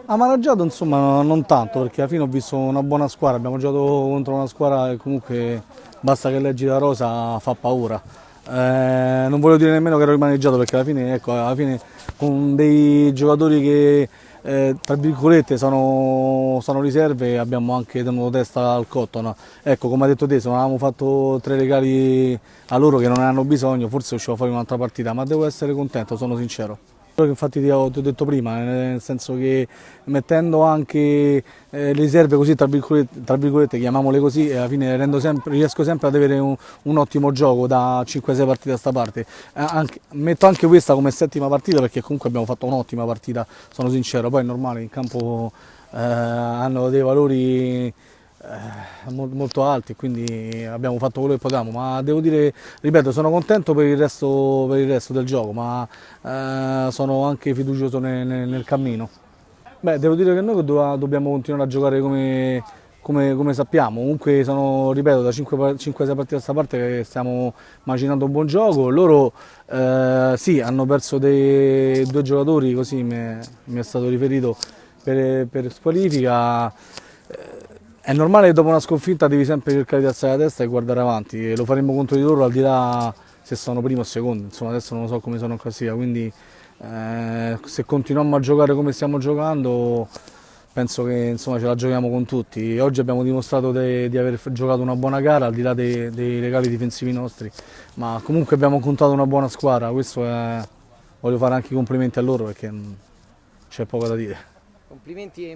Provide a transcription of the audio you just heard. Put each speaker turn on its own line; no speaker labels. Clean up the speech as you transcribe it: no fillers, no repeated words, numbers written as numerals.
Ha maneggiato insomma non tanto perché alla fine ho visto una buona squadra, abbiamo giocato contro una squadra che comunque basta che leggi la rosa fa paura. Non voglio dire nemmeno che ero rimaneggiato perché alla fine, ecco, alla fine con dei giocatori che tra virgolette sono riserve abbiamo anche tenuto testa al cotto. No? Ecco, come hai detto te, se non avevamo fatto tre regali a loro che non ne hanno bisogno, forse usciva fuori un'altra partita, ma devo essere contento, sono sincero. Quello che infatti ti ho detto prima, nel senso che mettendo anche le riserve così, tra virgolette, chiamiamole così, e alla fine riesco sempre ad avere un ottimo gioco da 5-6 partite a sta parte. Metto anche questa come settima partita perché comunque abbiamo fatto un'ottima partita, sono sincero, poi è normale, in campo hanno dei valori molto alti, quindi abbiamo fatto quello che potevamo, ma devo dire, ripeto, sono contento per il resto del gioco, ma sono anche fiducioso nel cammino. Beh, devo dire che noi dobbiamo continuare a giocare come sappiamo, comunque sono, ripeto, da 5-6 partite a questa parte che stiamo macinando un buon gioco, loro sì, hanno perso due giocatori, così mi è stato riferito per squalifica. È normale che dopo una sconfitta devi sempre cercare di alzare la testa e guardare avanti, e lo faremo contro di loro al di là se sono primo o secondo, insomma adesso non lo so come sono in classifica, quindi se continuiamo a giocare come stiamo giocando penso che insomma, ce la giochiamo con tutti. Oggi abbiamo dimostrato di aver giocato una buona gara al di là dei regali difensivi nostri, ma comunque abbiamo contato una buona squadra, voglio fare anche i complimenti a loro perché c'è poco da dire.
Complimenti e